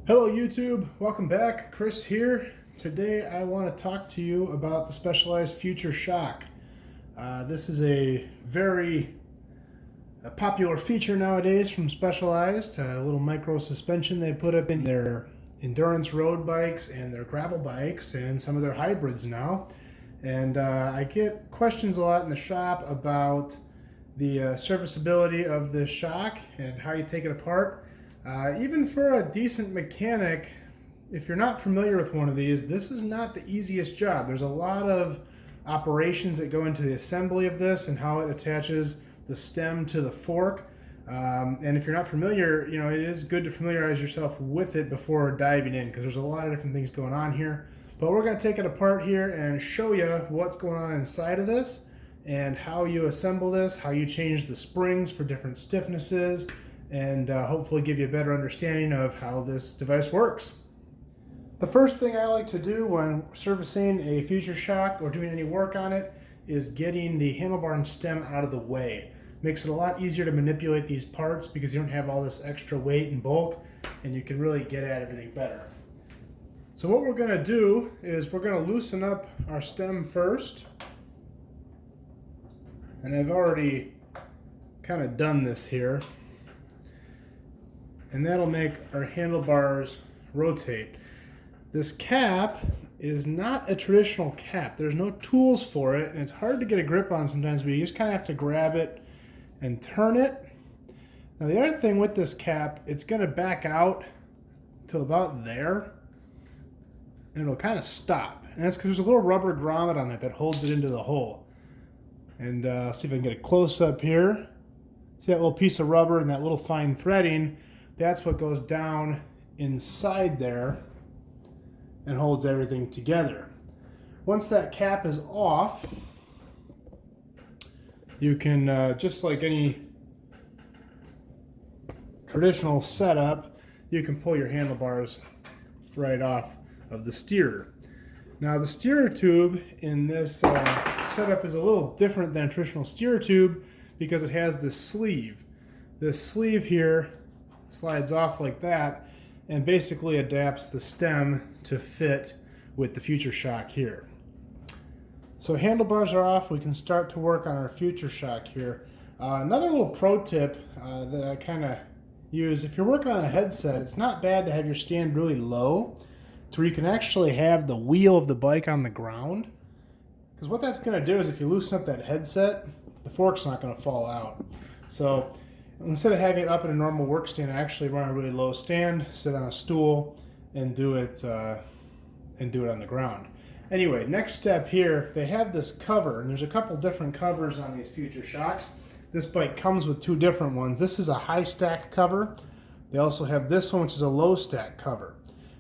Hello YouTube, welcome back. Chris here. Today I want to talk to you about the Specialized Future Shock. This is a very popular feature nowadays from Specialized, a little micro suspension they put up in their endurance road bikes and their gravel bikes and some of their hybrids now. And I get questions a lot in the shop about the serviceability of this shock and how you take it apart. Even for a decent mechanic, if you're not familiar with one of these, this is not the easiest job. There's a lot of operations that go into the assembly of this and how it attaches the stem to the fork. And if you're not familiar, it is good to familiarize yourself with it before diving in, because there's a lot of different things going on here. But we're going to take it apart here and show you what's going on inside of this and how you assemble this, how you change the springs for different stiffnesses, and hopefully give you a better understanding of how this device works. The first thing I like to do when servicing a Future Shock or doing any work on it is getting the handlebar and stem out of the way. Makes it a lot easier to manipulate these parts because you don't have all this extra weight and bulk, and you can really get at everything better. So what we're going to do is we're going to loosen up our stem first. And I've already kind of done this here. And that'll make our handlebars rotate. This cap is not a traditional cap. There's no tools for it, and it's hard to get a grip on sometimes, but you just kind of have to grab it and turn it. Now the other thing with this cap, it's going to back out to about there, and it'll kind of stop. And that's because there's a little rubber grommet on it that holds it into the hole. And see if I can get a close-up here. See that little piece of rubber and that little fine threading? That's what goes down inside there and holds everything together. Once that cap is off, you can, just like any traditional setup, you can pull your handlebars right off of the steerer. Now the steerer tube in this setup is a little different than a traditional steerer tube because it has this sleeve. This sleeve here slides off like that and basically adapts the stem to fit with the Future Shock here. So handlebars are off, we can start to work on our Future Shock here. Another little pro tip that I kind of use, if you're working on a headset, it's not bad to have your stand really low to where you can actually have the wheel of the bike on the ground. Because what that's going to do is if you loosen up that headset, the fork's not going to fall out. So instead of having it up in a normal work stand, I actually run a really low stand, sit on a stool, and do it on the ground. Anyway, next step here, they have this cover, and there's a couple different covers on these Future Shocks. This bike comes with two different ones. This is a high stack cover. They also have this one, which is a low stack cover.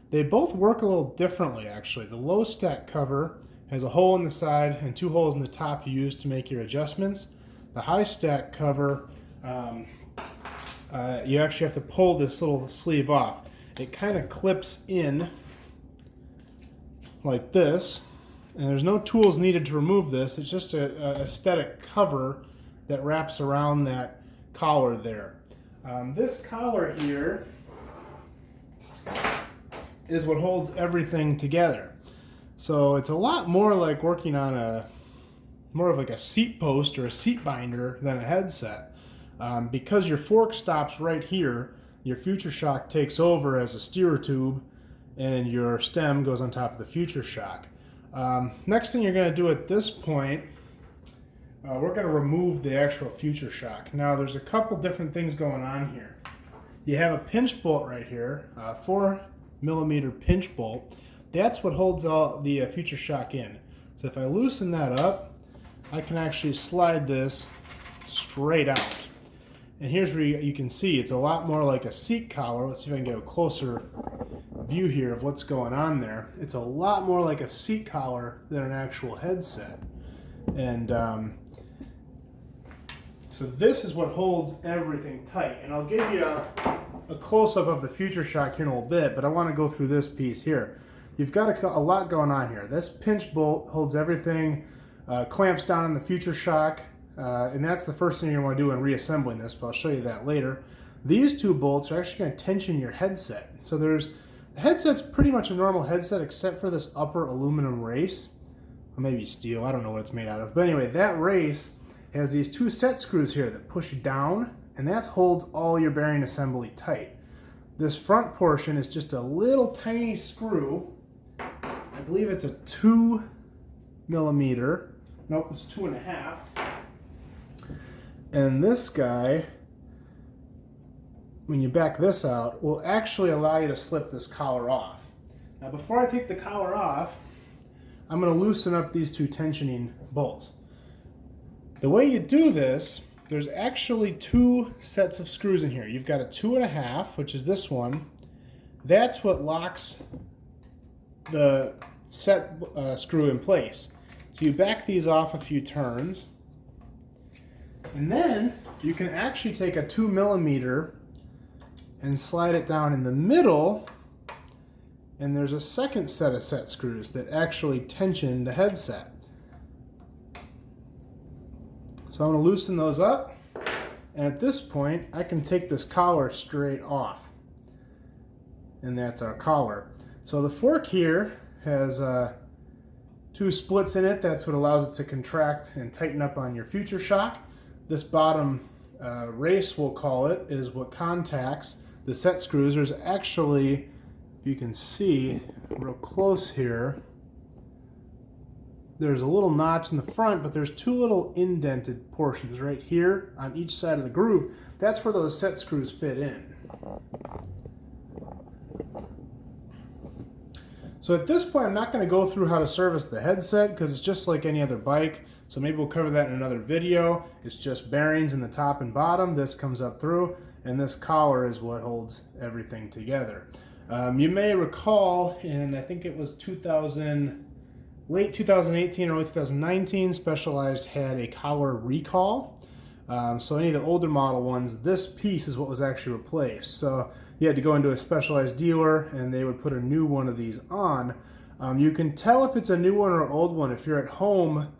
They both work a little differently, actually. The low stack cover has a hole in the side and two holes in the top you use to make your adjustments. The high stack cover, you actually have to pull this little sleeve off. It kind of clips in like this, and there's no tools needed to remove this. It's just a aesthetic cover that wraps around that collar there. This collar here is what holds everything together. So it's a lot more like working on more of like a seat post or a seat binder than a headset. Because your fork stops right here, your Future Shock takes over as a steerer tube and your stem goes on top of the Future Shock. Next thing you're going to do at this point, we're going to remove the actual Future Shock. Now there's a couple different things going on here. You have a pinch bolt right here, 4mm pinch bolt. That's what holds all the Future Shock in. So if I loosen that up, I can actually slide this straight out. And here's where you can see it's a lot more like a seat collar. Let's see if I can get a closer view here of what's going on there. It's a lot more like a seat collar than an actual headset. And so this is what holds everything tight. And I'll give you a close-up of the Future Shock here in a little bit, but I want to go through this piece here. You've got a lot going on here. This pinch bolt holds everything, clamps down on the Future Shock, and that's the first thing you want to do in reassembling this, but I'll show you that later. These two bolts are actually going to tension your headset. So there's The headset's pretty much a normal headset except for this upper aluminum race. Or maybe steel, I don't know what it's made out of. But anyway, that race has these two set screws here that push down, and that holds all your bearing assembly tight. This front portion is just a little tiny screw. I believe it's a 2 millimeter. Nope, it's 2.5. And this guy, when you back this out, will actually allow you to slip this collar off. Now before I take the collar off, I'm going to loosen up these two tensioning bolts. The way you do this, there's actually two sets of screws in here. You've got a 2.5, which is this one. That's what locks the set screw in place. So you back these off a few turns, and then you can actually take a 2 millimeter and slide it down in the middle, and there's a second set of set screws that actually tension the headset. So I'm going to loosen those up, and at this point I can take this collar straight off, and that's our collar. So the fork here has two splits in it. That's what allows it to contract and tighten up on your future shock. This bottom race, we'll call it, is what contacts the set screws. There's actually, if you can see real close here, there's a little notch in the front, but there's two little indented portions right here on each side of the groove. That's where those set screws fit in. So at this point, I'm not going to go through how to service the headset because it's just like any other bike. So maybe we'll cover that in another video. It's just bearings in the top and bottom. This comes up through, and this collar is what holds everything together. You may recall in, I think it was late 2018 or early 2019, Specialized had a collar recall. So any of the older model ones, this piece is what was actually replaced. So you had to go into a Specialized dealer and they would put a new one of these on. You can tell if it's a new one or an old one if you're at home.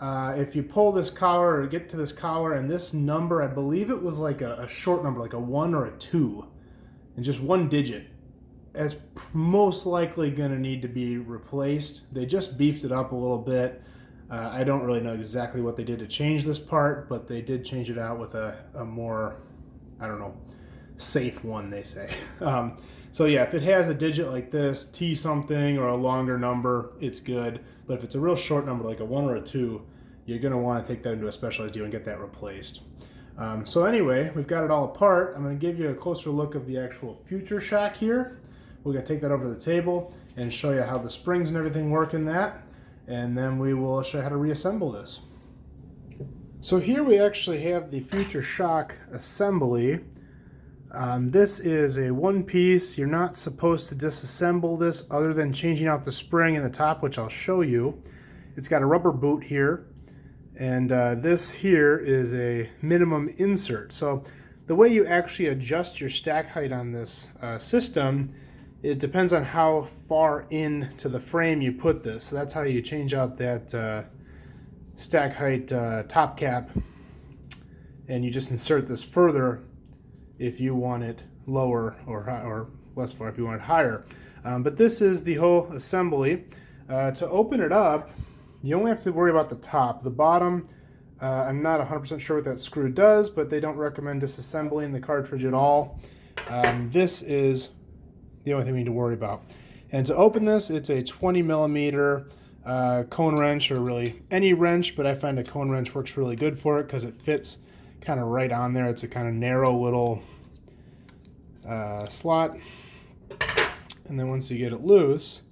If you pull this collar or get to this collar and this number, I believe it was like a short number, like a 1 or a 2, and just one digit, is most likely going to need to be replaced. They just beefed it up a little bit. I don't really know exactly what they did to change this part, but they did change it out with a more, I don't know, safe one, they say. So yeah, if it has a digit like this, T something, or a longer number, it's good. But if it's a real short number, like a 1 or a 2, you're going to want to take that into a Specialized dealer and get that replaced. So anyway, we've got it all apart. I'm going to give you a closer look of the actual future shock here. We're going to take that over to the table and show you how the springs and everything work in that. And then we will show you how to reassemble this. So here we actually have the future shock assembly. This is a one piece. You're not supposed to disassemble this other than changing out the spring in the top, which I'll show you. It's got a rubber boot here, and this here is a minimum insert. So the way you actually adjust your stack height on this system, it depends on how far into the frame you put this. So that's how you change out that stack height top cap, and you just insert this further if you want it lower or less far if you want it higher. But this is the whole assembly. To open it up, you only have to worry about the top. The bottom, I'm not 100% sure what that screw does, but they don't recommend disassembling the cartridge at all. This is the only thing we need to worry about. And to open this, it's a 20 millimeter cone wrench, or really any wrench, but I find a cone wrench works really good for it because it fits kind of right on there. It's a kind of narrow little slot, and then once you get it loose,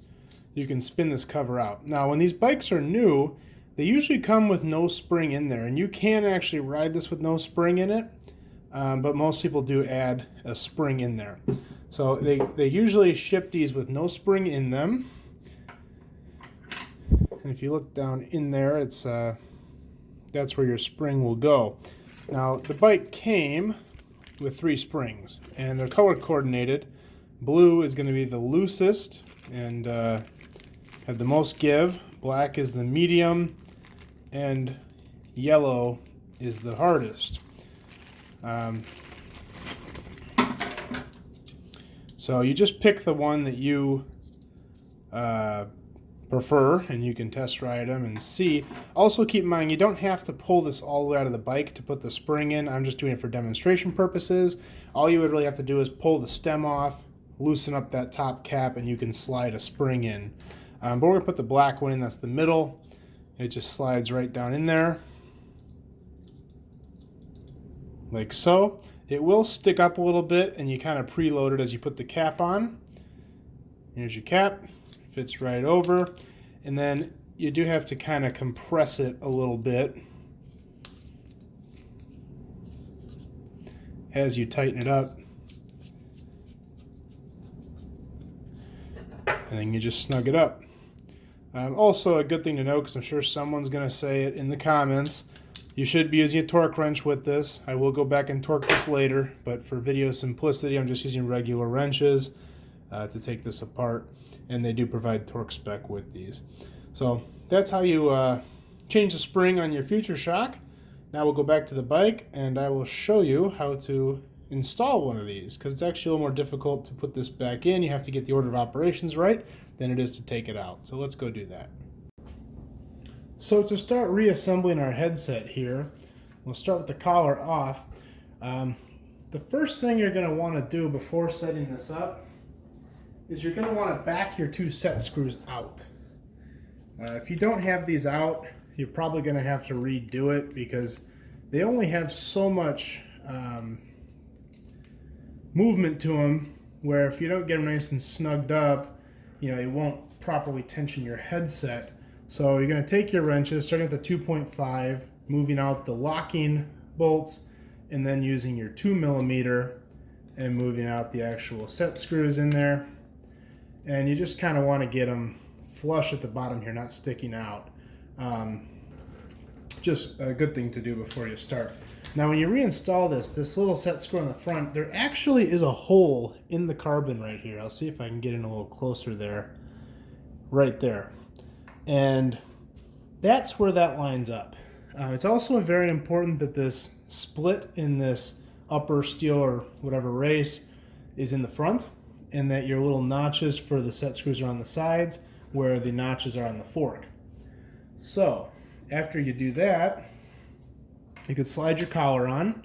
you can spin this cover out. Now when these bikes are new, they usually come with no spring in there, and you can actually ride this with no spring in it, but most people do add a spring in there. So they usually ship these with no spring in them, and if you look down in there, it's that's where your spring will go. Now the bike came with 3 springs, and they're color coordinated. Blue is going to be the loosest and have the most give. Black is the medium, and yellow is the So you just pick the one that you prefer, and you can test ride them and see. Also keep in mind, you don't have to pull this all the way out of the bike to put the spring in. I'm just doing it for demonstration purposes. All you would really have to do is pull the stem off, loosen up that top cap, and you can slide a spring in. But we're going to put the black one in, that's the middle. It just slides right down in there, like so. It will stick up a little bit, and you kind of preload it as you put the cap on. Here's your cap, fits right over. And then you do have to kind of compress it a little bit as you tighten it up. And then you just snug it up. Also, a good thing to know, because I'm sure someone's going to say it in the comments, you should be using a torque wrench with this. I will go back and torque this later, but for video simplicity, I'm just using regular wrenches to take this apart, and they do provide torque spec with these. So that's how you change the spring on your future shock. Now we'll go back to the bike, and I will show you how to install one of these, because it's actually a little more difficult to put this back in. You have to get the order of operations right than it is to take it out. So let's go do that. So to start reassembling our headset here, we'll start with the collar off. The first thing you're going to want to do before setting this up is you're going to want to back your two set screws out. If you don't have these out, you're probably going to have to redo it, because they only have so much movement to them, where if you don't get them nice and snugged up, it won't properly tension your headset. So you're going to take your wrenches, starting with the 2.5, moving out the locking bolts, and then using your 2mm and moving out the actual set screws in there. And you just kind of want to get them flush at the bottom here, not sticking out. Just a good thing to do before you start. Now when you reinstall this little set screw on the front, there actually is a hole in the carbon right here. I'll see if I can get in a little closer there. Right there. And that's where that lines up. It's also very important that this split in this upper steel or whatever race is in the front, and that your little notches for the set screws are on the sides, where the notches are on the fork. So after you do that, you could slide your collar on,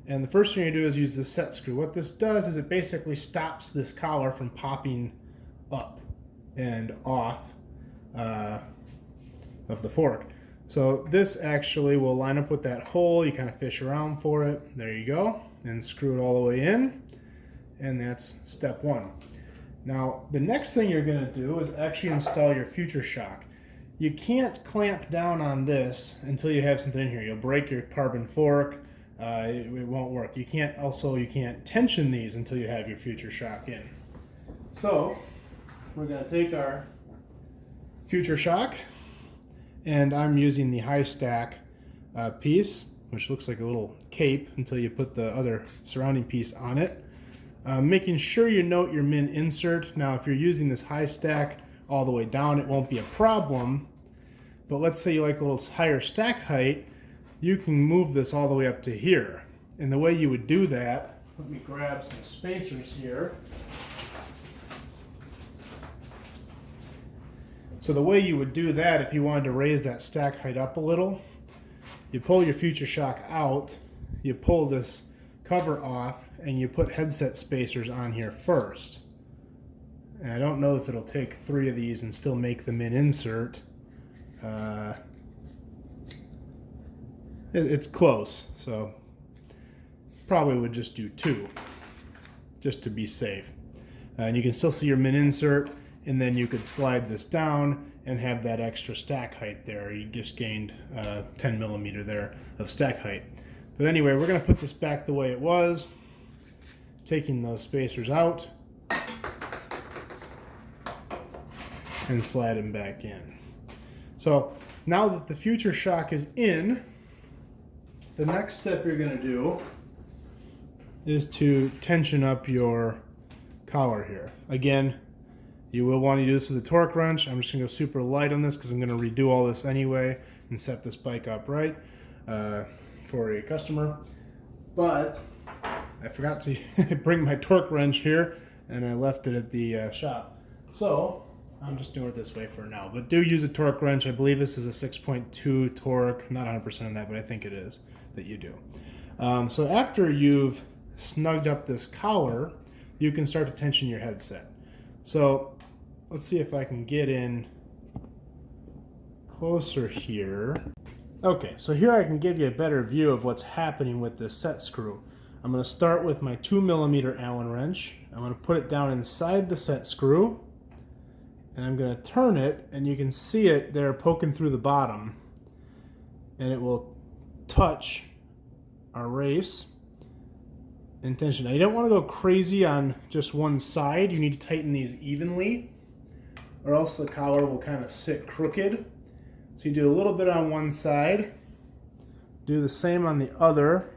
and the first thing you do is use the set screw. What this does is it basically stops this collar from popping up and off of the fork. So this actually will line up with that hole. You kind of fish around for it. There you go. And screw it all the way in. And that's step one. Now, the next thing you're going to do is actually install your future shock. You can't clamp down on this until you have something in here. You'll break your carbon fork. It won't work. You can't tension these until you have your future shock in. So we're going to take our future shock, and I'm using the high stack piece, which looks like a little cape until you put the other surrounding piece on it. Making sure you note your min insert. Now if you're using this high stack all the way down, it won't be a problem, but let's say you like a little higher stack height, you can move this all the way up to here. And the way you would do that, let me grab some spacers here. So the way you would do that, if you wanted to raise that stack height up a little, you pull your future shock out, you pull this cover off, and you put headset spacers on here first. And I don't know if it'll take 3 of these and still make the min insert. It's close, so probably would just do 2, just to be safe. And you can still see your min insert, and then you could slide this down and have that extra stack height there. You just gained 10mm there of stack height. But anyway, we're going to put this back the way it was, taking those spacers out and slide them back in. So now that the future shock is in, the next step you're going to do is to tension up your collar here. Again, you will want to do this with a torque wrench. I'm just going to go super light on this because I'm going to redo all this anyway and set this bike up right for a customer. But I forgot to bring my torque wrench here, and I left it at the shop. So I'm just doing it this way for now, but do use a torque wrench. I believe this is a 6.2 torque, not 100% on that, but I think it is that you do. So after you've snugged up this collar, you can start to tension your headset. So let's see if I can get in closer here. Okay, so here I can give you a better view of what's happening with this set screw. I'm going to start with my 2mm Allen wrench. I'm going to put it down inside the set screw, and I'm going to turn it, and you can see it there poking through the bottom, and it will touch our race and tension. Now, you don't want to go crazy on just one side. You need to tighten these evenly, or else the collar will kind of sit crooked. So you do a little bit on one side, do the same on the other,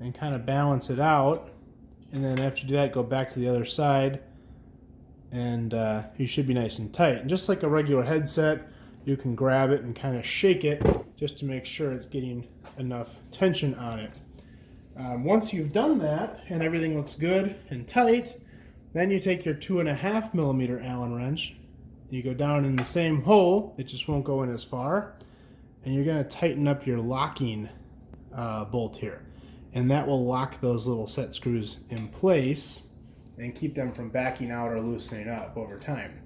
and kind of balance it out. And then after you do that, go back to the other side, and you should be nice and tight. And just like a regular headset, you can grab it and kind of shake it just to make sure it's getting enough tension on it. Once you've done that and everything looks good and tight, then you take your 2.5mm Allen wrench, you go down in the same hole, it just won't go in as far, and you're going to tighten up your locking bolt here. And that will lock those little set screws in place and keep them from backing out or loosening up over time.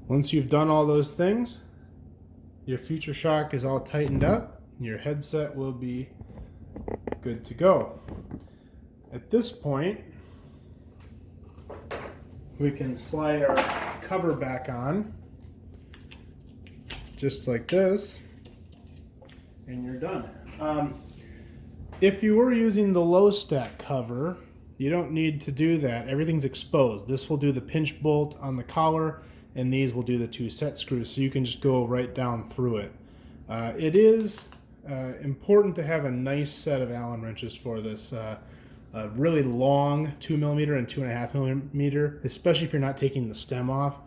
Once you've done all those things, your future shock is all tightened up, and your headset will be good to go. At this point, we can slide our cover back on, just like this, and you're done. If you were using the low stack cover, you don't need to do that. Everything's exposed. This will do the pinch bolt on the collar, and these will do the 2 set screws, so you can just go right down through it. It is important to have a nice set of Allen wrenches for this. A really long 2mm and 2.5mm, especially if you're not taking the stem off,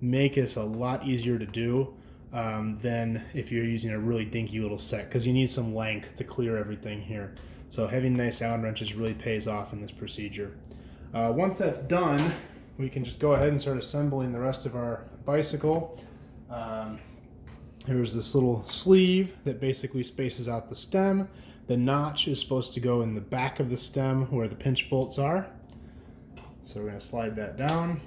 make this a lot easier to do than if you're using a really dinky little set, because you need some length to clear everything here. So having nice Allen wrenches really pays off in this procedure. Once that's done, we can just go ahead and start assembling the rest of our bicycle. Here's this little sleeve that basically spaces out the stem. The notch is supposed to go in the back of the stem where the pinch bolts are. So we're going to slide that down.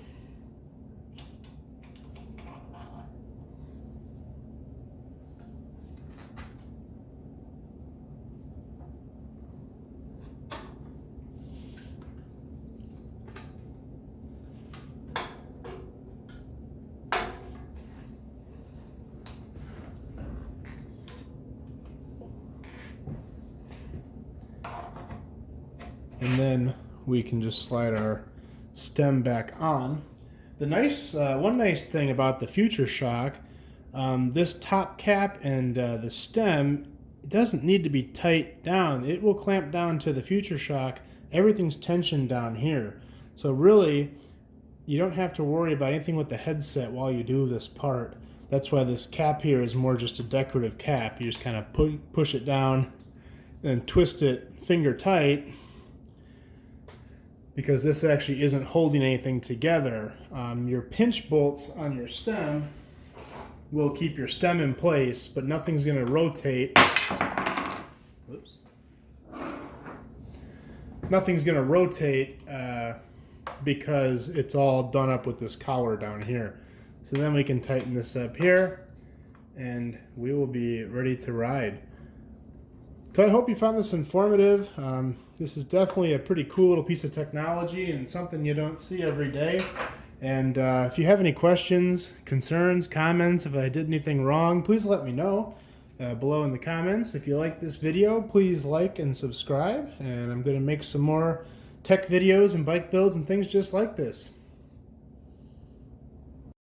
And then we can just slide our stem back on. The one nice thing about the Future Shock, this top cap and the stem, it doesn't need to be tight down. It will clamp down to the Future Shock. Everything's tensioned down here. So really, you don't have to worry about anything with the headset while you do this part. That's why this cap here is more just a decorative cap. You just kind of push it down and twist it finger tight, because this actually isn't holding anything together. Your pinch bolts on your stem will keep your stem in place, but nothing's going to rotate. Whoops. Nothing's going to rotate because it's all done up with this collar down here. So then we can tighten this up here, and we will be ready to ride. So I hope you found this informative. This is definitely a pretty cool little piece of technology and something you don't see every day. And if you have any questions, concerns, comments, if I did anything wrong, please let me know below in the comments. If you like this video, please like and subscribe. And I'm going to make some more tech videos and bike builds and things just like this.